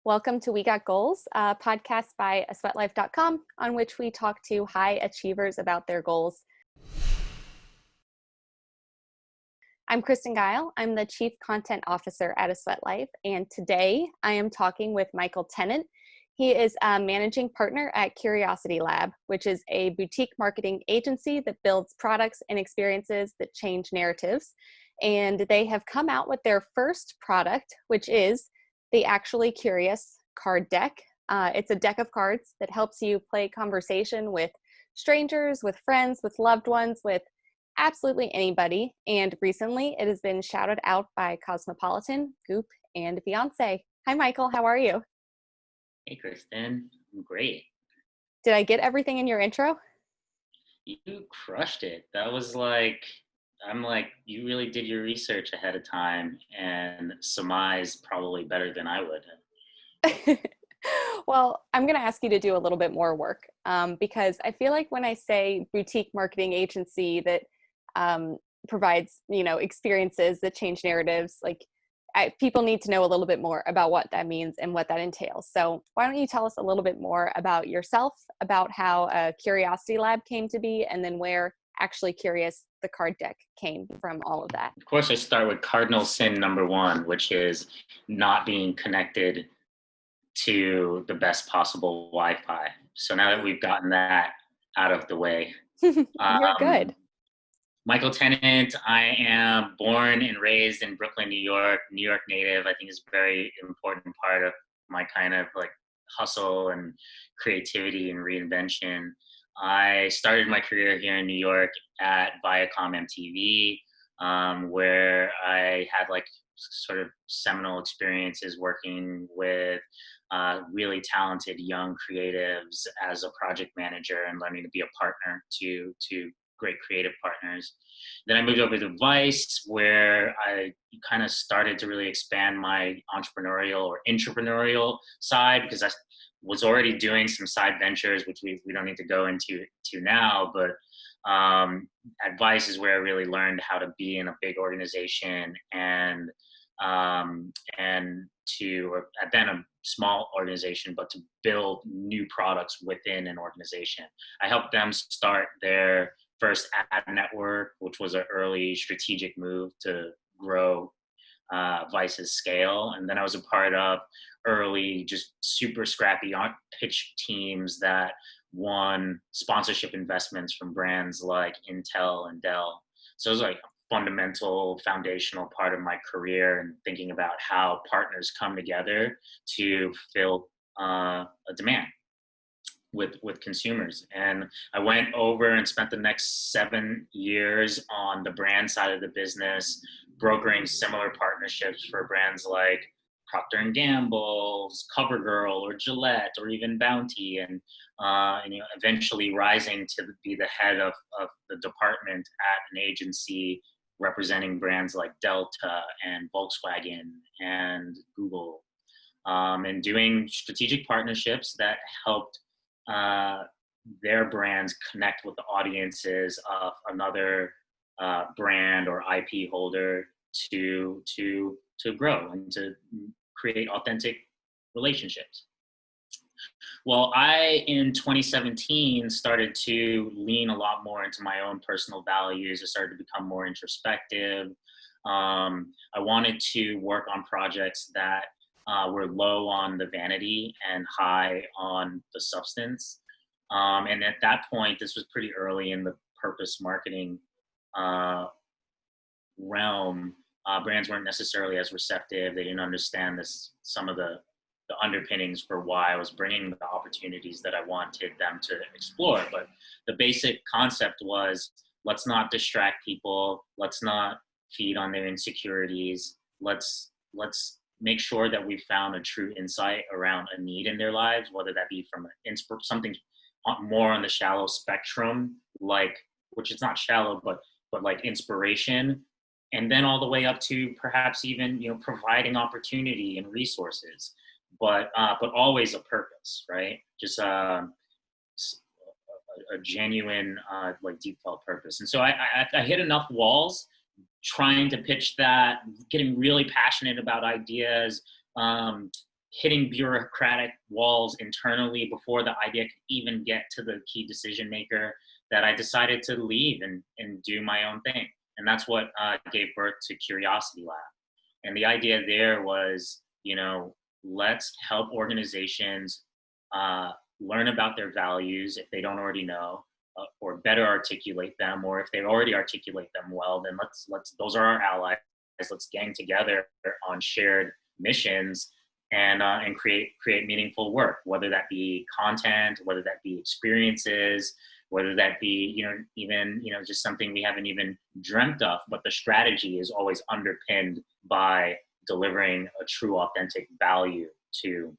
Welcome to We Got Goals, a podcast by asweatlife.com on which we talk to high achievers about their goals. I'm Kristen Guile. I'm the Chief Content Officer at A Sweat Life, and today I am talking with Michael Tennant. He is a managing partner at Curiosity Lab, which is a boutique marketing agency that builds products and experiences that change narratives. And they have come out with their first product, which is the Actually Curious card deck. It's a deck of cards that helps you play conversation with strangers, with friends, with loved ones, with absolutely anybody. And recently it has been shouted out by Cosmopolitan, Goop, and Beyoncé. Hi, Michael. How are you? Hey, Kristen. I'm great. Did I get everything in your intro? You crushed it. You really did your research ahead of time and surmised probably better than I would have. Well, I'm going to ask you to do a little bit more work because I feel like when I say boutique marketing agency that provides, experiences that change narratives, people need to know a little bit more about what that means and what that entails. So why don't you tell us a little bit more about yourself, about how Curiosity Lab came to be, and then where Actually Curious, the card deck, came from all of that. Of course, I start with cardinal sin number one, which is not being connected to the best possible Wi-Fi. So now that we've gotten that out of the way. You're good. Michael Tennant, I am born and raised in Brooklyn, New York native. I think is a very important part of my kind of hustle and creativity and reinvention. I started my career here in New York at Viacom MTV, where I had sort of seminal experiences working with really talented young creatives as a project manager and learning to be a partner to great creative partners. Then I moved over to Vice, where I kind of started to really expand my entrepreneurial or intrapreneurial side, because I was already doing some side ventures, which we don't need to go into now, but at Vice is where I really learned how to be in a big organization and then a small organization, but to build new products within an organization. I helped them start their first ad network, which was an early strategic move to grow Vice's scale. And then I was a part of early, just super scrappy pitch teams that won sponsorship investments from brands like Intel and Dell. So it was like a fundamental, foundational part of my career, and thinking about how partners come together to fill a demand with consumers. And I went over and spent the next 7 years on the brand side of the business, brokering similar partnerships for brands like Procter & Gamble's, CoverGirl, or Gillette, or even Bounty, and eventually rising to be the head of the department at an agency representing brands like Delta and Volkswagen and Google, and doing strategic partnerships that helped their brands connect with the audiences of another brand or IP holder to grow and to create authentic relationships. Well, I, in 2017, started to lean a lot more into my own personal values. I started to become more introspective. I wanted to work on projects that were low on the vanity and high on the substance. And at that point, this was pretty early in the purpose marketing realm. Brands weren't necessarily as receptive. They didn't understand some of the underpinnings for why I was bringing the opportunities that I wanted them to explore. But the basic concept was, let's not distract people. Let's not feed on their insecurities. Let's make sure that we found a true insight around a need in their lives, whether that be from something more on the shallow spectrum, which is not shallow, but like inspiration, and then all the way up to perhaps even providing opportunity and resources, but always a purpose, right? Just a genuine deep felt purpose. And so I hit enough walls trying to pitch that, getting really passionate about ideas, hitting bureaucratic walls internally before the idea could even get to the key decision maker, that I decided to leave and do my own thing. And that's what gave birth to Curiosity Lab. And the idea there was, let's help organizations learn about their values if they don't already know, or better articulate them, or if they already articulate them well, then let's those are our allies. Let's gang together on shared missions and create meaningful work, whether that be content, whether that be experiences, whether that be even just something we haven't even dreamt of, but the strategy is always underpinned by delivering a true authentic value to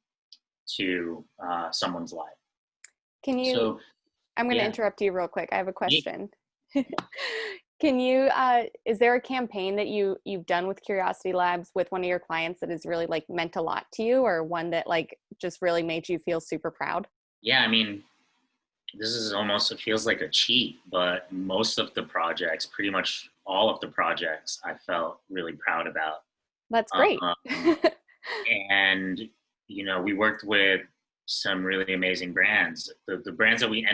someone's life. Can you, So I'm going to yeah. interrupt you real quick. I have a question. Can you, is there a campaign that you've done with Curiosity Labs with one of your clients that has really like meant a lot to you, or one that like just really made you feel super proud? Yeah, I mean, this is almost, it feels like a cheat, but most of the projects, pretty much all of the projects, I felt really proud about. That's great. And, we worked with some really amazing brands. The brands that we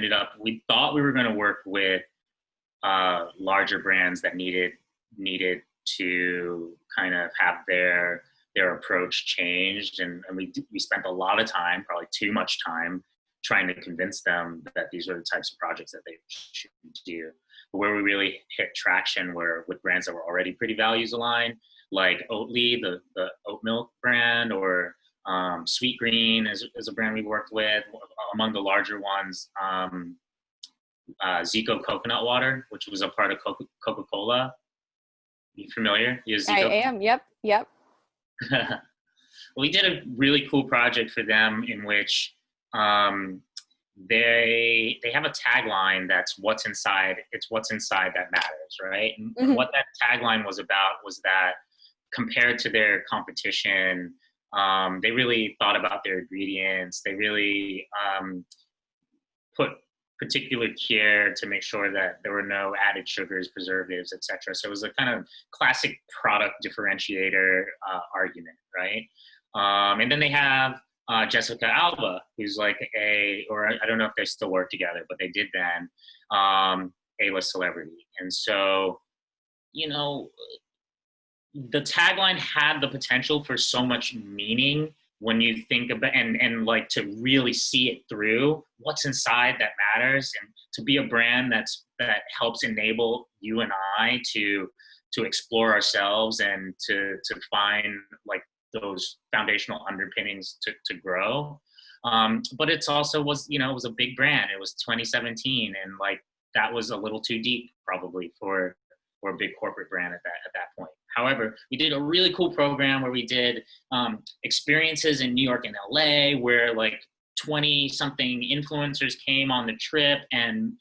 thought we were going to work with larger brands that needed to kind of have their approach changed. And we spent a lot of time, probably too much time, trying to convince them that these are the types of projects that they should do. But where we really hit traction were with brands that were already pretty values aligned, like Oatly, the oat milk brand, or Sweet Green is a brand we worked with. Among the larger ones, Zico coconut water, which was a part of Coca-Cola. You familiar? I am. Yep. We did a really cool project for them in which they have a tagline that's what's inside. It's what's inside that matters, right? And what that tagline was about was that compared to their competition, they really thought about their ingredients. They really put particular care to make sure that there were no added sugars, preservatives, etc. So it was a kind of classic product differentiator argument, right? And then they have Jessica Alba, who's like or I don't know if they still work together, but they did then, A-list celebrity. And so, the tagline had the potential for so much meaning when you think about and like to really see it through. What's inside that matters, and to be a brand that helps enable you and I to explore ourselves and to find like those foundational underpinnings to grow. But it's also was, it was a big brand. It was 2017, and like that was a little too deep probably for a big corporate brand at that point. However, we did a really cool program where we did experiences in New York and LA, where like 20 something influencers came on the trip and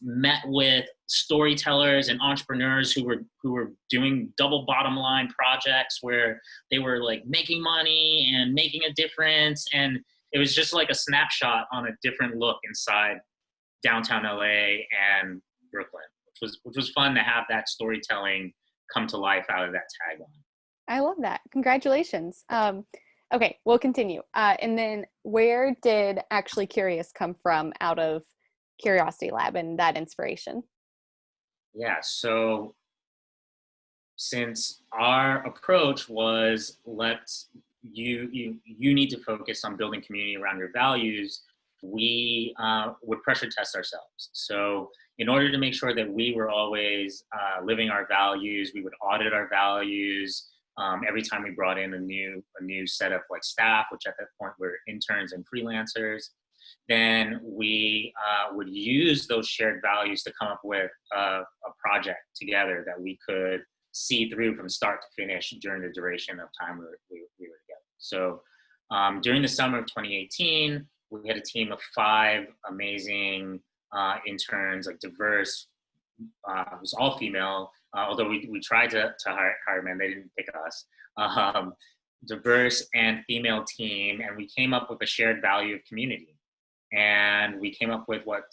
met with storytellers and entrepreneurs who were doing double bottom line projects where they were like making money and making a difference. And it was just like a snapshot on a different look inside downtown LA and Brooklyn, which was fun to have that storytelling come to life out of that tagline. I love that. Congratulations. Okay, we'll continue. And then where did Actually Curious come from out of Curiosity Lab and that inspiration? Yeah, so since our approach was you need to focus on building community around your values, we would pressure test ourselves. So in order to make sure that we were always living our values, we would audit our values every time we brought in a new set of like staff, which at that point were interns and freelancers. Then we would use those shared values to come up with a project together that we could see through from start to finish during the duration of time we were together. So during the summer of 2018, we had a team of 5 amazing interns, like diverse, it was all female, although we tried to hire men, they didn't pick us. Diverse and female team, and we came up with a shared value of community. And we came up with what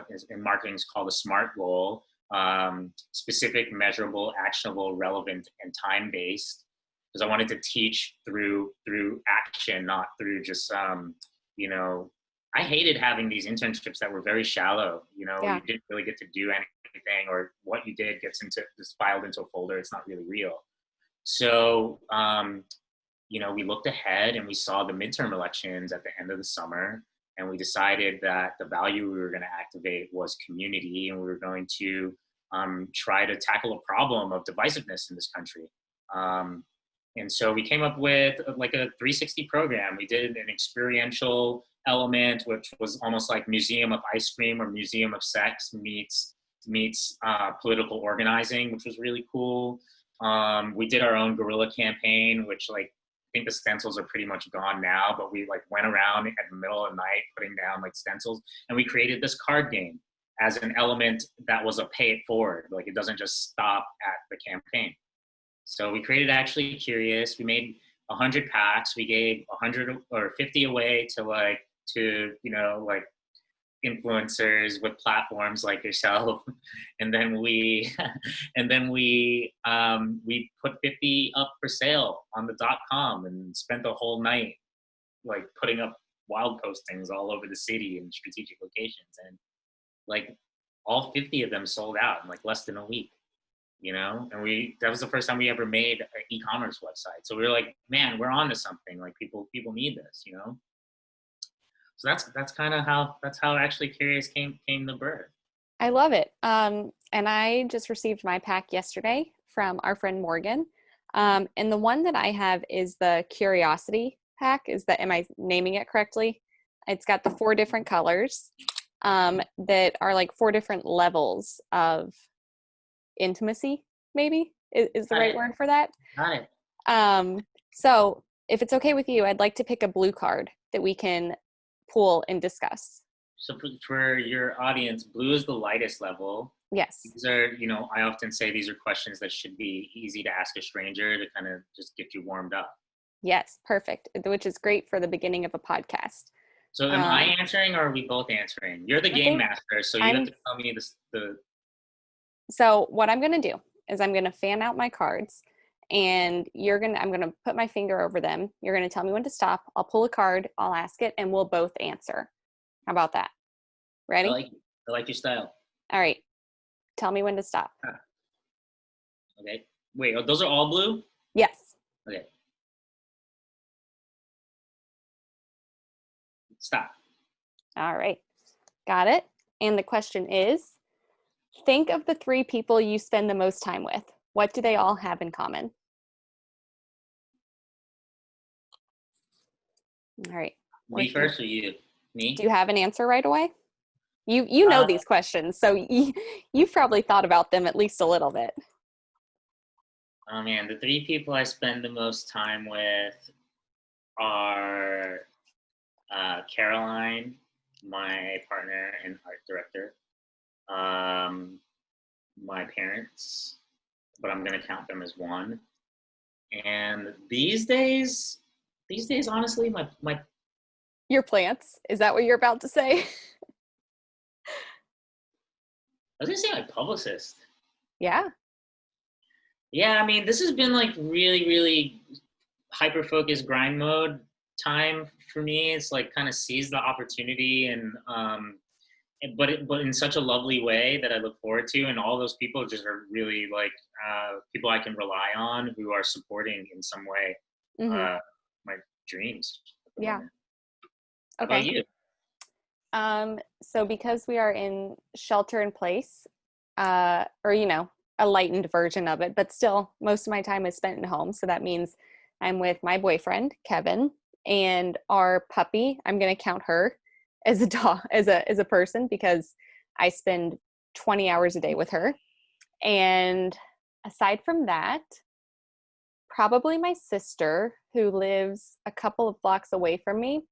is in marketing is called a SMART goal, specific, measurable, actionable, relevant, and time-based. because I wanted to teach through action, not through just you know, I hated having these internships that were very shallow. You know, Yeah. you didn't really get to do anything, or what you did gets just filed into a folder. It's not really real. So you know, we looked ahead and we saw the midterm elections at the end of the summer, and we decided that the value we were going to activate was community, and we were going to try to tackle a problem of divisiveness in this country. And so we came up with like a 360 program. We did an experiential element, which was almost like Museum of Ice Cream or Museum of Sex meets political organizing, which was really cool. We did our own guerrilla campaign, which like I think the stencils are pretty much gone now, but we like went around at the middle of the night putting down like stencils, and we created this card game as an element that was a pay it forward. Like it doesn't just stop at the campaign. So we created Actually Curious. We made 100 packs. We gave 100 or 50 away to you know, like influencers with platforms like yourself, and then we we put 50 up for sale on the .com and spent the whole night like putting up wild postings all over the city in strategic locations, and like all 50 of them sold out in like less than a week, you know. And that was the first time we ever made an e-commerce website, so we were like, man, we're on to something. Like people need this, you know. So that's kind of how Actually Curious came to birth. I love it. And I just received my pack yesterday from our friend Morgan. And the one that I have is the Curiosity pack. Am I naming it correctly? It's got the 4 different colors that are like 4 different levels of intimacy, maybe is the right word for that. Hi. So if it's okay with you, I'd like to pick a blue card that we can pull and discuss. So for your audience, blue is the lightest level. Yes. These are, you know, I often say these are questions that should be easy to ask a stranger to kind of just get you warmed up. Yes, perfect, which is great for the beginning of a podcast. So am I answering, or are we both answering? You're the game master, so you have to tell me the. So what I'm going to do is I'm going to fan out my cards, and I'm going to put my finger over them. You're going to tell me when to stop. I'll pull a card, I'll ask it, and we'll both answer. How about that? Ready? I like your style. All right. Tell me when to stop. Okay. Wait, those are all blue? Yes. Okay. Stop. All right. Got it. And the question is, think of the 3 people you spend the most time with. What do they all have in common? All right. Me first or you? Me? Do you have an answer right away? You know these questions, so you've probably thought about them at least a little bit. Oh man, the 3 people I spend the most time with are Caroline, my partner and art director, my parents, but I'm gonna count them as one. And these days, honestly, my Your plants. Is that what you're about to say? I was gonna say my publicist. Yeah. Yeah, I mean, this has been like really, really hyper-focused grind mode time for me. It's like kind of seize the opportunity, and but in such a lovely way that I look forward to. And all those people just are really like people I can rely on, who are supporting in some way my dreams. Yeah. How about you? So because we are in shelter in place, or, you know, a lightened version of it, but still most of my time is spent at home. So that means I'm with my boyfriend, Kevin, and our puppy. I'm going to count her as a dog, as a person, because I spend 20 hours a day with her. And aside from that, probably my sister, who lives a couple of blocks away from me.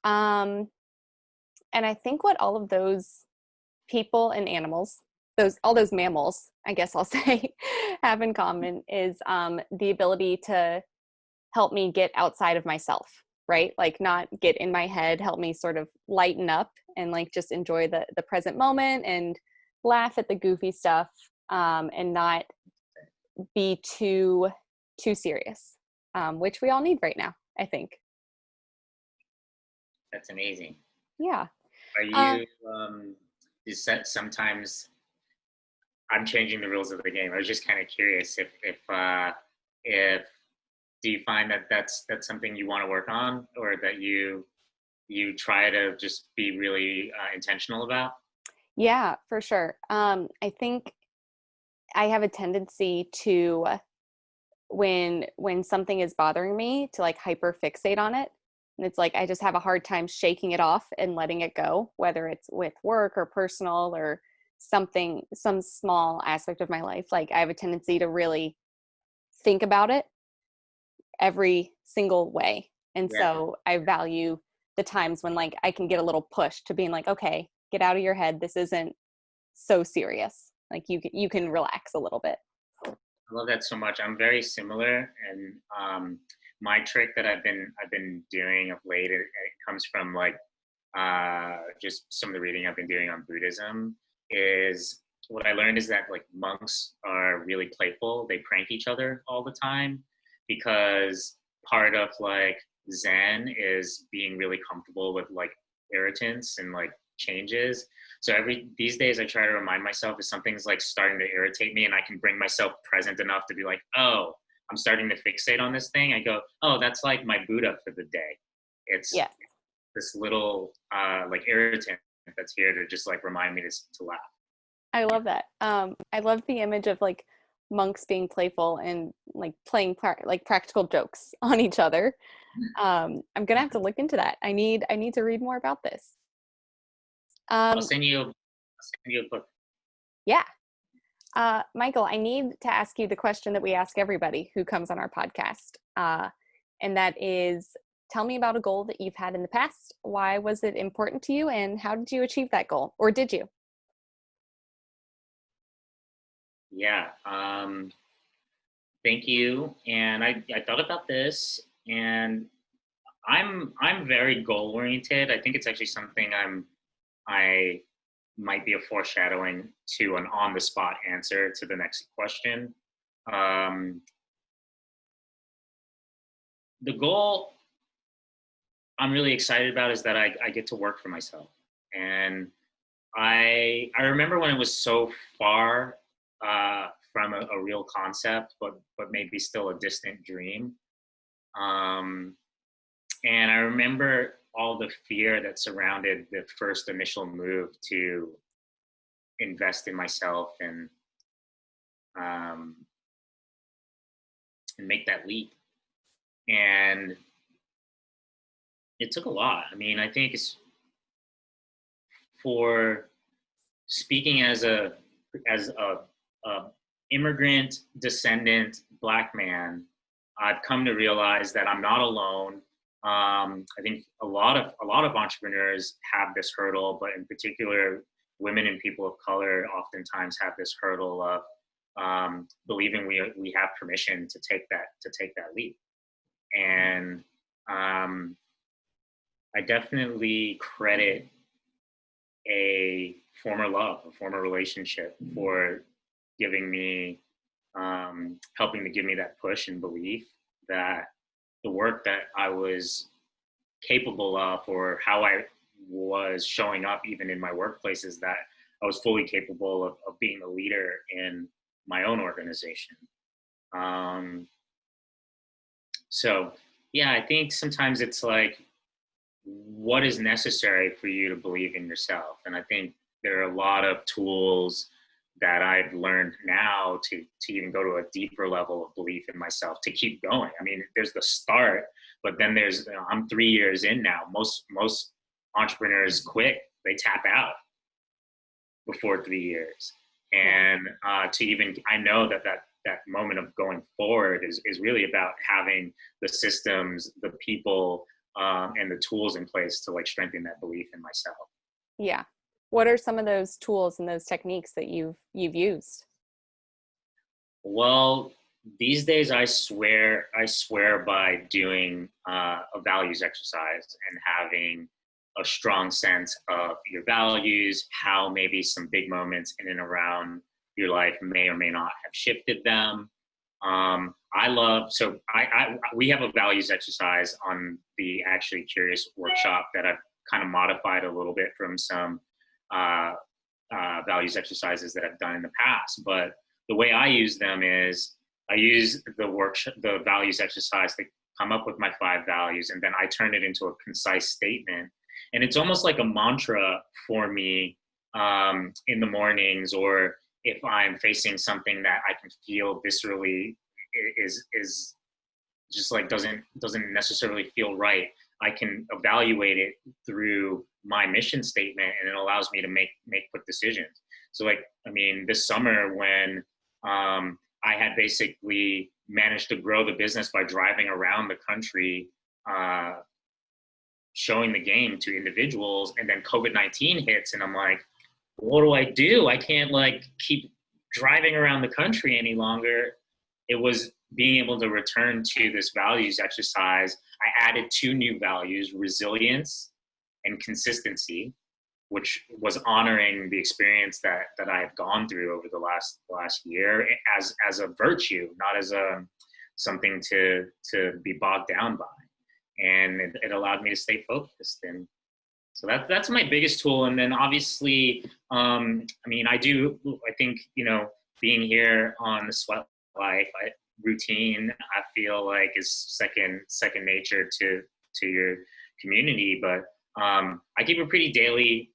And I think what all of those people and animals, all those mammals, I guess I'll say, have in common is the ability to help me get outside of myself, right? Like not get in my head, help me sort of lighten up and like just enjoy the present moment and laugh at the goofy stuff, and not be too serious. which we all need right now, I think. That's amazing. Yeah. Are Uh, you, is that sometimes I'm changing the rules of the game? I was just kind of curious if do you find that that's something you want to work on, or that you try to just be really intentional about? yeah, for sure. I think I have a tendency to, when something is bothering me, to like hyper fixate on it. And it's like I just have a hard time shaking it off and letting it go, whether it's with work or personal or something, some small aspect of my life. Like I have a tendency to really think about it every single way. And Yeah. so I value the times when like I can get a little push to being like, okay, get out of your head. This isn't so serious. Like you can relax a little bit. I love that so much. I'm very similar, and my trick that I've been doing of late, it comes from like just some of the reading I've been doing on Buddhism. Is what I learned is that like monks are really playful. They prank each other all the time because part of like Zen is being really comfortable with like irritants and like changes. So every these days I try to remind myself if something's like starting to irritate me and I can bring myself present enough to be like, oh, I'm starting to fixate on this thing. I go, oh, that's like my Buddha for the day. It's Yeah, this little like irritant that's here to just like remind me to laugh. I love that. I love the image of like monks being playful and like playing like practical jokes on each other. I'm gonna have to look into that. I need to read more about this. I'll Um, send you. I'll send you a book. yeah. Michael, I need to ask you the question that we ask everybody who comes on our podcast. And that is, tell me about a goal that you've had in the past. Why was it important to you and how did you achieve that goal? Or did you? Yeah. Thank you. And I thought about this, and I'm very goal oriented. I think it's actually something I might be a foreshadowing to an on the spot answer to the next question. Um, the goal I'm really excited about is that I get to work for myself. And I remember when it was so far from a real concept, but maybe still a distant dream. Um, and I remember all the fear that surrounded the first initial move to invest in myself um, and make that leap. And it took a lot. I mean, I think it's for speaking as a immigrant descendant black man. I've come to realize that I'm not alone. I think a lot of entrepreneurs have this hurdle, but in particular, women and people of color oftentimes have this hurdle of believing we have permission to take that leap. And um, I definitely credit a former love, a former relationship for giving me, helping to give me that push and belief that the work that I was capable of, or how I was showing up even in my workplaces, that I was fully capable of being a leader in my own organization. Um, so, yeah, I think sometimes it's like, what is necessary for you to believe in yourself? And I think there are a lot of tools that I've learned now to even go to a deeper level of belief in myself to keep going. I mean, there's the start, but then I'm 3 years in now. Most entrepreneurs quit; they tap out before 3 years. Yeah. And to even, I know that moment of going forward is really about having the systems, the people, and the tools in place to like strengthen that belief in myself. Yeah. What are some of those tools and those techniques that you've used? Well, these days I swear by doing a values exercise and having a strong sense of your values, how maybe some big moments in and around your life may or may not have shifted them. We have a values exercise on the Actually Curious workshop that I've kind of modified a little bit from some uh, values exercises that I've done in the past. But the way I use them is I use the values exercise to come up with my 5 values, and then I turn it into a concise statement. And it's almost like a mantra for me in the mornings, or if I'm facing something that I can feel viscerally is just like doesn't necessarily feel right. I can evaluate it through my mission statement, and it allows me to make quick decisions. So, like, I mean, this summer when I had basically managed to grow the business by driving around the country, showing the game to individuals, and then COVID-19 hits, and I'm like, what do I do? I can't like keep driving around the country any longer. It was being able to return to this values exercise. I added 2 new values: resilience and consistency, which was honoring the experience that I have gone through over the last year as a virtue, not as a something to be bogged down by. And it allowed me to stay focused. And so that's my biggest tool. And then obviously, I mean, I think, being here on the Sweat Life routine, I feel like is second nature to your community. But I keep a pretty daily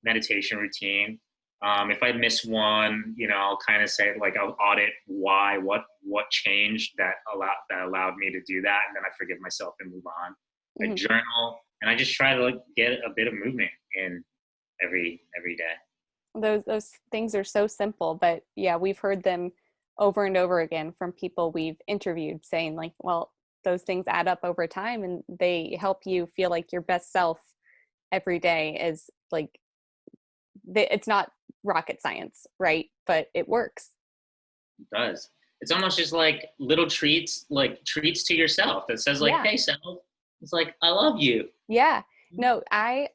meditation routine. If I miss one, I'll kind of say, like, I'll audit what changed that allowed me to do that, and then I forgive myself and move on. I journal, and I just try to like get a bit of movement in every day. Those things are so simple, but yeah, we've heard them over and over again from people we've interviewed saying like, well, those things add up over time and they help you feel like your best self every day. Is like, it's not rocket science, right? But it works. It does. It's almost just like little treats to yourself that says like, hey self, it's like, I love you. Yeah. No,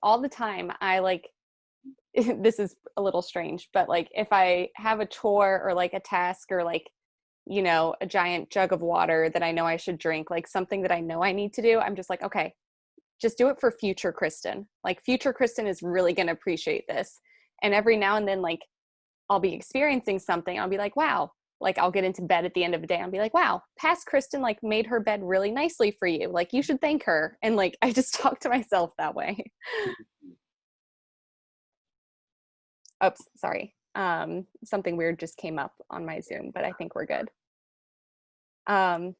all the time, I like, this is a little strange, but like if I have a chore or like a task or like, a giant jug of water that I know I should drink, like something that I know I need to do, I'm just like, okay, just do it for future Kristen. Like future Kristen is really going to appreciate this. And every now and then, like I'll be experiencing something. I'll be like, wow, like I'll get into bed at the end of the day. I'll be like, wow, past Kristen like made her bed really nicely for you. Like you should thank her. And like, I just talk to myself that way. Oops, sorry. Something weird just came up on my Zoom, but I think we're good. So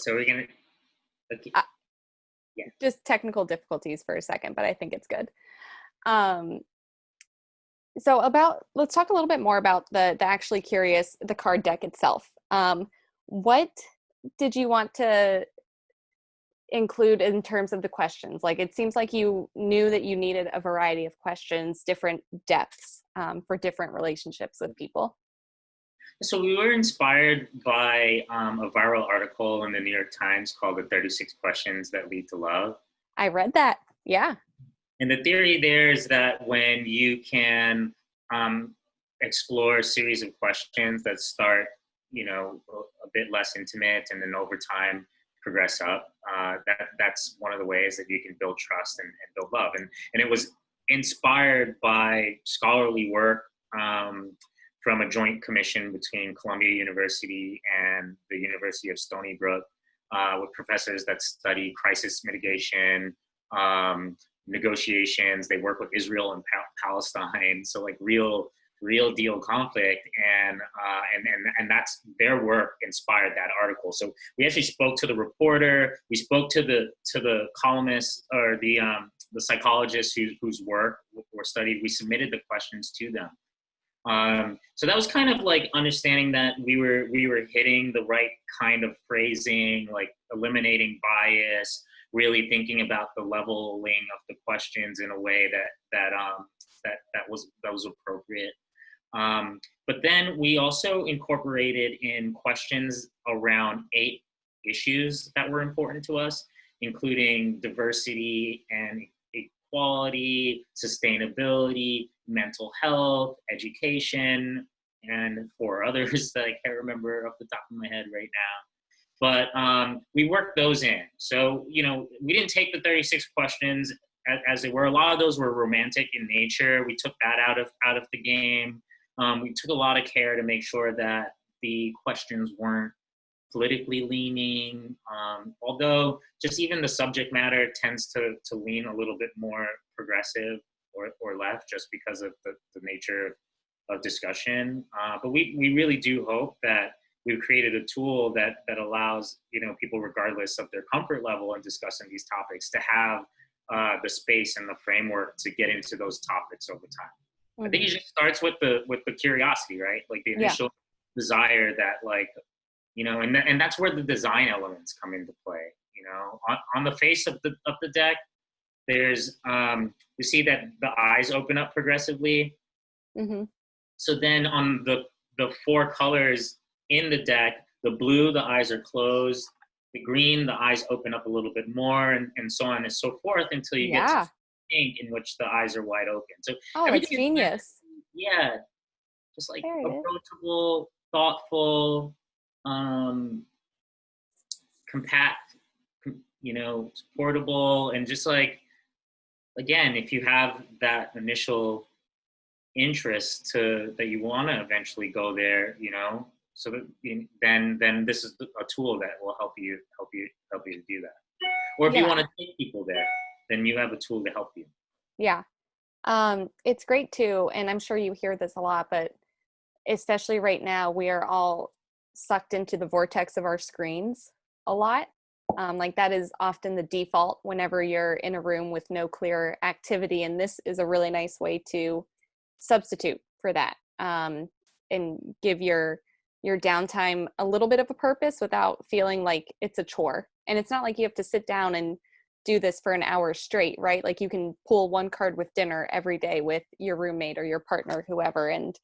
we're going to, okay. Yeah. Just technical difficulties for a second, but I think it's good. So let's talk a little bit more about the Actually Curious, the card deck itself. What did you want to include in terms of the questions? Like, it seems like you knew that you needed a variety of questions, different depths for different relationships with people. So we were inspired by a viral article in the New York Times called The 36 Questions That Lead to Love. I read that. Yeah. And the theory there is that when you can explore a series of questions that start, a bit less intimate and then over time progress up, that's one of the ways that you can build trust and build love. And it was inspired by scholarly work from a joint commission between Columbia University and the University of Stony Brook, with professors that study crisis mitigation, negotiations. They work with Israel and Palestine, so like real deal conflict, and that's their work inspired that article. So we actually spoke to the reporter, we spoke to the columnist or the psychologist whose work were studied. We submitted the questions to them. So that was kind of like understanding that we were hitting the right kind of phrasing, like eliminating bias, really thinking about the leveling of the questions in a way that was appropriate. But then we also incorporated in questions around 8 issues that were important to us, including diversity and equality, sustainability, mental health, education, and four others that I can't remember off the top of my head right now. But we worked those in. So, we didn't take the 36 questions as they were. A lot of those were romantic in nature. We took that out of the game. We took a lot of care to make sure that the questions weren't politically leaning, although just even the subject matter tends to lean a little bit more progressive or left just because of the nature of discussion. But we really do hope that we've created a tool that allows people, regardless of their comfort level in discussing these topics, to have the space and the framework to get into those topics over time. I think it just starts with the curiosity, right? Like the initial desire that and that's where the design elements come into play. On the face of the deck, there's you see that the eyes open up progressively. So then on the four colors in the deck, the blue, the eyes are closed. The green, the eyes open up a little bit more, and so on and so forth until you get to pink, in which the eyes are wide open. So that's genius. Just like approachable, thoughtful, compact, portable, and just like, again, if you have that initial interest that you want to eventually go there, so that then this is a tool that will help you to do that. Or if you want to take people there, then you have a tool to help you. Yeah. It's great too, and I'm sure you hear this a lot, but especially right now, we are all sucked into the vortex of our screens a lot. Like that is often the default whenever you're in a room with no clear activity, and this is a really nice way to substitute for that, and give your downtime a little bit of a purpose without feeling like it's a chore. And it's not like you have to sit down and do this for an hour straight, right? Like you can pull one card with dinner every day with your roommate or your partner, whoever, and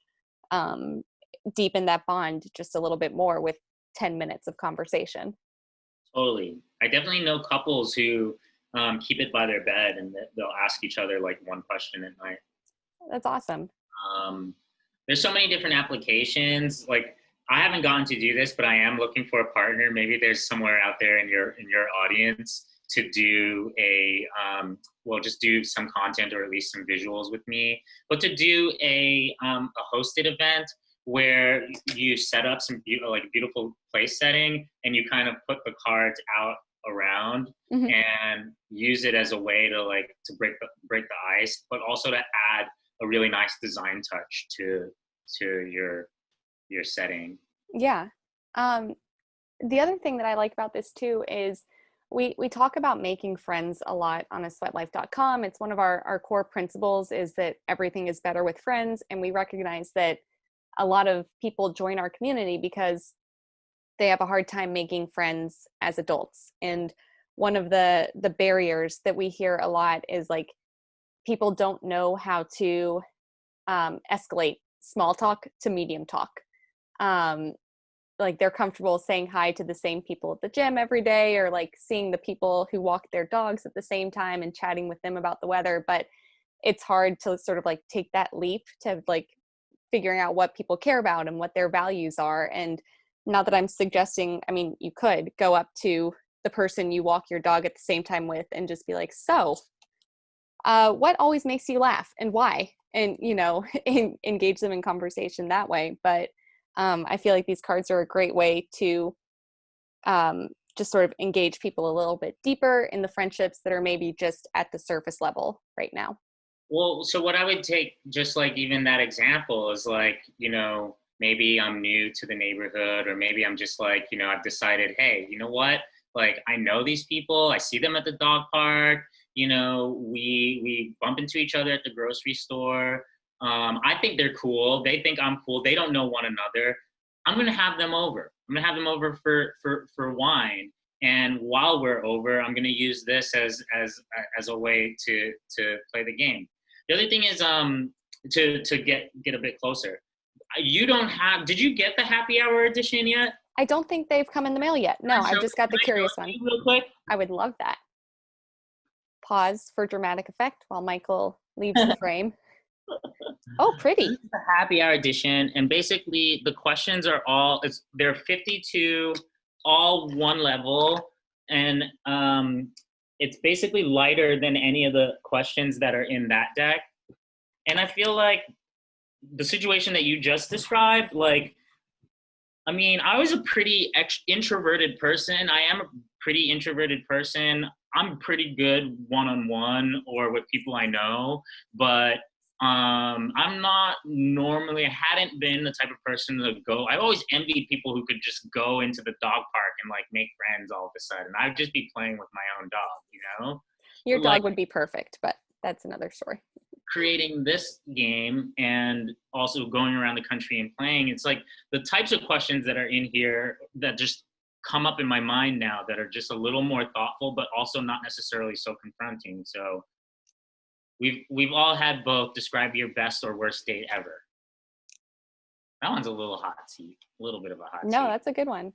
deepen that bond just a little bit more with 10 minutes of conversation. Totally. I definitely know couples who keep it by their bed, and they'll ask each other like one question at night. That's awesome. There's so many different applications. Like, I haven't gotten to do this, but I am looking for a partner. Maybe there's somewhere out there in your audience to do just do some content or at least some visuals with me, but to do a hosted event where you set up some beautiful place setting, and you kind of put the cards out around and use it as a way to break the ice, but also to add a really nice design touch to your setting. Yeah. The other thing that I like about this too is we talk about making friends a lot on asweatlife.com. It's one of our core principles is that everything is better with friends. And we recognize that a lot of people join our community because they have a hard time making friends as adults. And one of the barriers that we hear a lot is like people don't know how to escalate small talk to medium talk. Like they're comfortable saying hi to the same people at the gym every day, or like seeing the people who walk their dogs at the same time and chatting with them about the weather. But it's hard to sort of like take that leap to like figuring out what people care about and what their values are. And not that I'm suggesting, I mean, you could go up to the person you walk your dog at the same time with and just be like, so what always makes you laugh and why? And, engage them in conversation that way. But I feel like these cards are a great way to just sort of engage people a little bit deeper in the friendships that are maybe just at the surface level right now. Well, so what I would take, just like even that example, is like, maybe I'm new to the neighborhood, or maybe I'm just like, I've decided, hey, you know what? Like, I know these people, I see them at the dog park, we bump into each other at the grocery store. I think they're cool. They think I'm cool. They don't know one another. I'm going to have them over. I'm going to have them over for wine. And while we're over, I'm going to use this as a way to play the game. The other thing is to get a bit closer. Did you get the happy hour edition yet? I don't think they've come in the mail yet. No, I've just got the curious one. Real quick? I would love that. Pause for dramatic effect while Michael leaves the frame. Oh, This pretty. is the happy hour edition, and basically the questions are all they're 52, all one level, and it's basically lighter than any of the questions that are in that deck. And I feel like the situation that you just described, like, I mean, I was a pretty introverted person. I am a pretty introverted person. I'm pretty good one on one or with people I know, but I'm not normally. I hadn't been the type of person to go. I always envied people who could just go into the dog park and like make friends all of a sudden. I'd just be playing with my own dog, you know. Your But like dog would be perfect, but that's another story. creating this game and also going around the country and playing, it's like the types of questions that are in here that just come up in my mind now that are just a little more thoughtful but also not necessarily so confronting. So we've all had both. Describe your best or worst date ever. That one's a little hot seat, a little bit of a hot No, seat. that's a good one.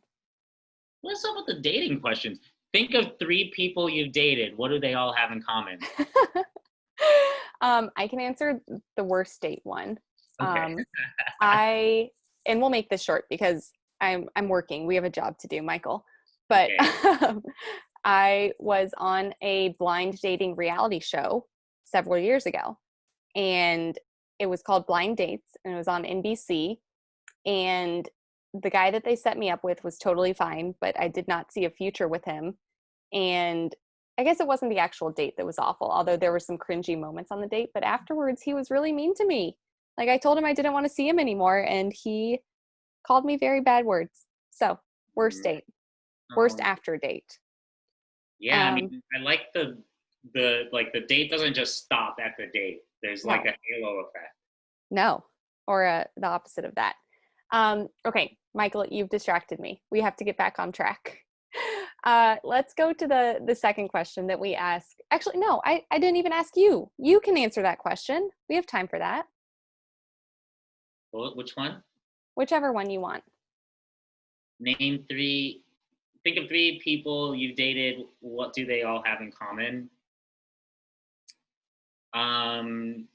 What's up with the dating questions? Think of 3 people you've dated. What do they all have in common? I can answer the worst date one. Okay. Um, I and we'll make this short because I'm working. We have a job to do, Michael. But Okay. I was on a blind dating reality show several years ago, and it was called Blind Dates, and it was on NBC. And the guy that they set me up with was totally fine, but I did not see a future with him. And I guess it wasn't the actual date that was awful, although there were some cringy moments on the date. But afterwards, he was really mean to me. Like, I told him I didn't want to see him anymore, and he called me very bad words. So, worst date, worst Um, after date. Yeah, I Um, mean, I like the date doesn't just stop at the date. There's like no, a halo effect. no, or the opposite of that. Okay, Michael, you've distracted me. We have to get back on track. Let's go to the second question that we ask. Actually, no, I didn't even ask you. You can answer that question. We have time for that. Well, which one? Whichever one you want. Name three. Think of 3 people you've dated. What do they all have in common? Um,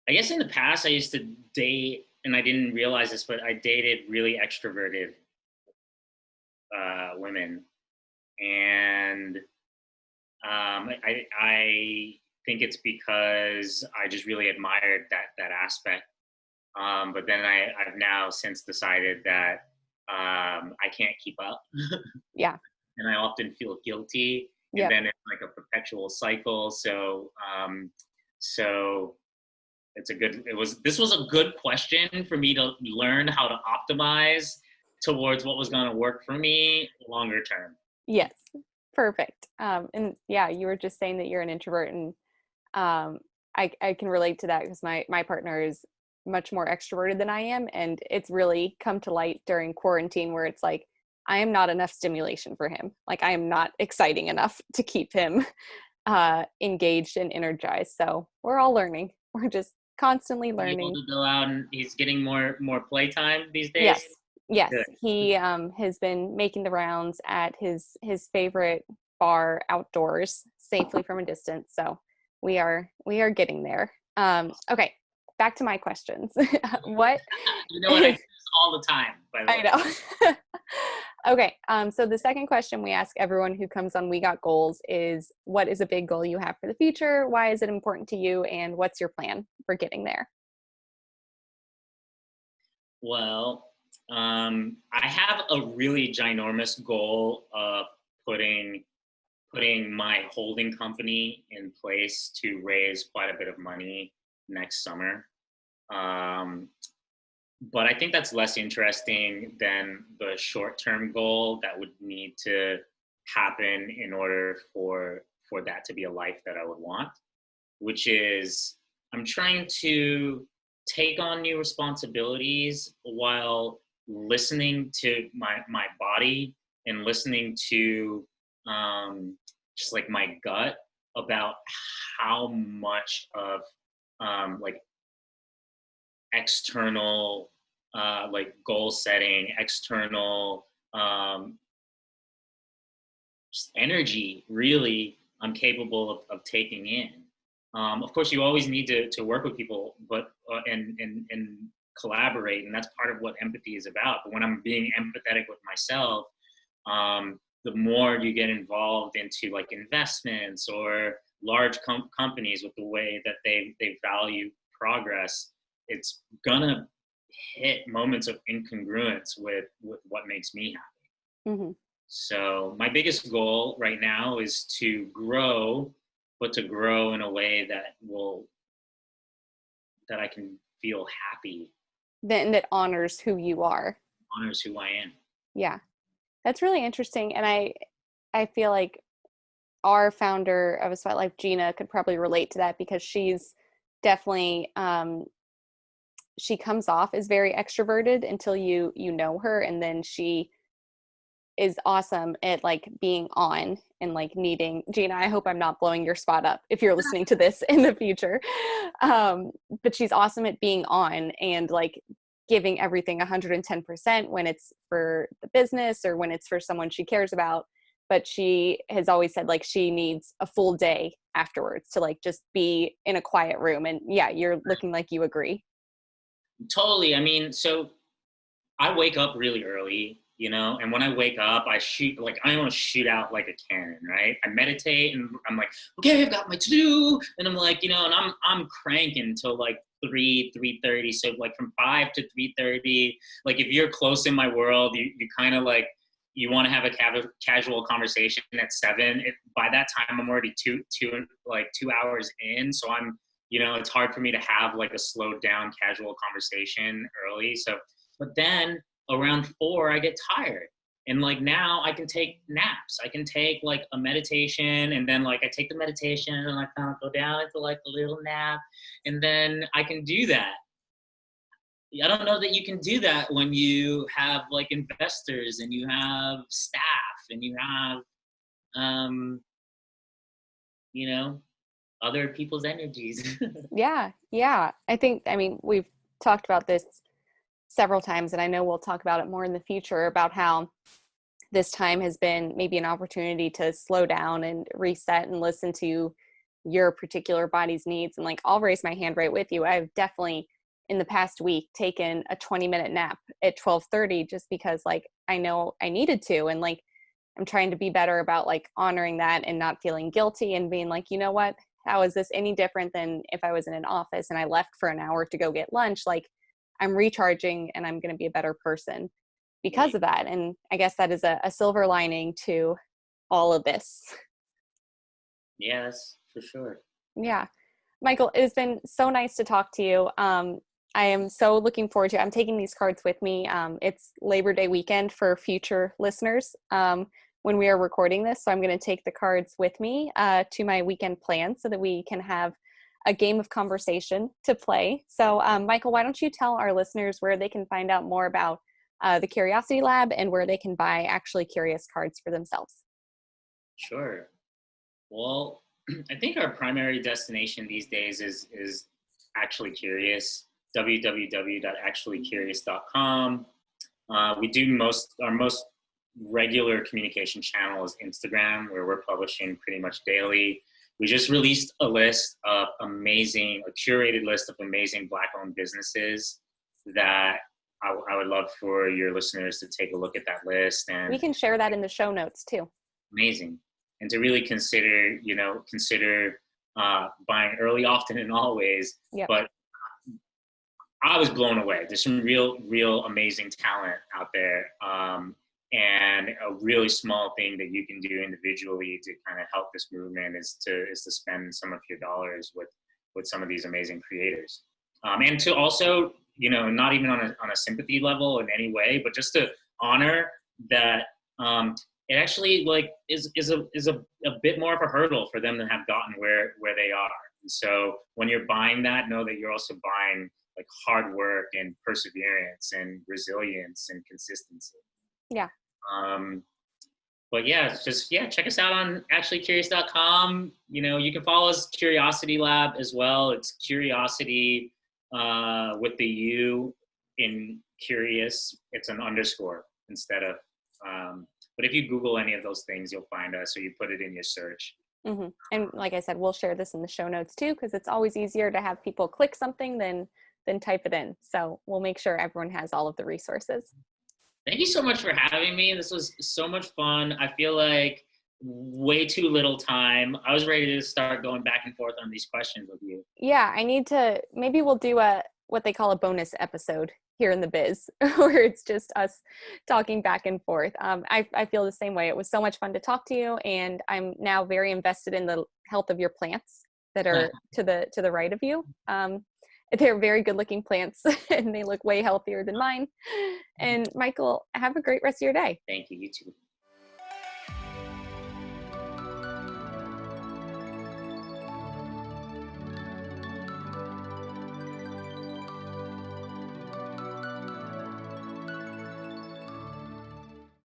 I guess in the past I used to date, and I didn't realize this, but I dated really extroverted women, and I think it's because I just really admired that aspect. But then I've now since decided that I can't keep up, Yeah. and I often feel guilty, and Yep. then it's like a perpetual cycle. So it's a good. It was this was a good question for me to learn how to optimize towards what was going to work for me longer term. Yes. Perfect. And yeah, you were just saying that you're an introvert, and I can relate to that because my partner is much more extroverted than I am, and it's really come to light during quarantine where it's like I am not enough stimulation for him. Like I am not exciting enough to keep him engaged and energized. So we're all learning. We're just constantly Able learning. to go out and he's getting more playtime these days. Yes, yes. Good. He has been making the rounds at his favorite bar outdoors, safely from a distance. So we are getting there. Okay, back to my questions. What? You know what? I do this all the time, by the I way. know. Okay, so the second question we ask everyone who comes on We Got Goals is, what is a big goal you have for the future? Why is it important to you? And what's your plan for getting there? Well, I have a really ginormous goal of putting putting my holding company in place to raise quite a bit of money next summer. Um, but I think that's less interesting than the short term goal that would need to happen in order for that to be a life that I would want, which is I'm trying to take on new responsibilities while listening to my body and listening to just like my gut about how much of like external like goal setting, external just energy, really, I'm capable of taking in. Of course, you always need to work with people, but and collaborate, and that's part of what empathy is about. But when I'm being empathetic with myself, the more you get involved into like investments or large companies with the way that they value progress, it's gonna hit moments of incongruence with what makes me happy. Hmm. So my biggest goal right now is to grow, but to grow in a way that I can feel happy, Then that honors who you are. honors who I am. Yeah, that's really interesting. And I feel like our founder of A Sweat Life, Gina, could probably relate to that because she's definitely she comes off as very extroverted until you know her, and then she is awesome at like being on and like needing. Gina, I hope I'm not blowing your spot up if you're listening to this in the future. But she's awesome at being on and like giving everything 110% when it's for the business or when it's for someone she cares about. But she has always said like she needs a full day afterwards to like just be in a quiet room. And yeah, you're looking like you agree. Totally. I mean, so I wake up really early, and when I wake up, I shoot, like, I want to shoot out like a cannon, right? I meditate and I'm like, okay, I've got my to do. And I'm like, and I'm cranking till like 3:30. So like from 5 to 3:30, like if you're close in my world, you kind of like, you want to have a casual conversation at 7. By that time, I'm already like 2 hours in. So it's hard for me to have like a slowed down casual conversation early. So, but then around 4, I get tired. And like now I can take naps. I can take like a meditation, and then like I take the meditation and I kind of go down into like a little nap. And then I can do that. I don't know that you can do that when you have like investors and you have staff and you have, um, you know, other people's energies. Yeah, yeah. I mean, we've talked about this several times, and I know we'll talk about it more in the future about how this time has been maybe an opportunity to slow down and reset and listen to your particular body's needs. And like, I'll raise my hand right with you. I've definitely in the past week taken a 20-minute nap at 12:30 just because like I know I needed to. And like, I'm trying to be better about like honoring that and not feeling guilty and being like, you know what, how is this any different than if I was in an office and I left for an hour to go get lunch? Like, I'm recharging and I'm going to be a better person because of that. And I guess that is a silver lining to all of this. Yes, for sure. Yeah. Michael, it has been so nice to talk to you. I am so looking forward to it. I'm taking these cards with me. It's Labor Day weekend for future listeners when we are recording this. So I'm going to take the cards with me to my weekend plan so that we can have a game of conversation to play. So Michael, why don't you tell our listeners where they can find out more about the Curiosity Lab and where they can buy actually curious cards for themselves? Sure. Well, I think our primary destination these days is Actually Curious, www.actuallycurious.com. We do our most regular communication channel is Instagram, where we're publishing pretty much daily. We just released a curated list of amazing Black-owned businesses that I would love for your listeners to take a look at that list. And we can share that in the show notes too. Amazing. And to really consider buying early, often, and always. Yep. But I was blown away. There's some real amazing talent out there. And a really small thing that you can do individually to kind of help this movement is to spend some of your dollars with some of these amazing creators. And to also, not even on a sympathy level in any way, but just to honor that it actually like is a bit more of a hurdle for them to have gotten where they are. And so when you're buying that, know that you're also buying like hard work and perseverance and resilience and consistency. Yeah. But yeah, check us out on actuallycurious.com. You can follow us Curiosity Lab as well. It's Curiosity with the U in curious. It's an underscore instead of But if you Google any of those things, you'll find us, or you put it in your search. And like I said, we'll share this in the show notes too, because it's always easier to have people click something than type it in. So we'll make sure everyone has all of the resources. Thank you so much for having me. This was so much fun. I feel like way too little time. I was ready to start going back and forth on these questions with you. Yeah, I need to, maybe we'll do a what they call a bonus episode here in the biz, where it's just us talking back and forth. I feel the same way. It was so much fun to talk to you, and I'm now very invested in the health of your plants that are to the right of you. They're very good looking plants and they look way healthier than mine. And Michael, have a great rest of your day. Thank you. You too.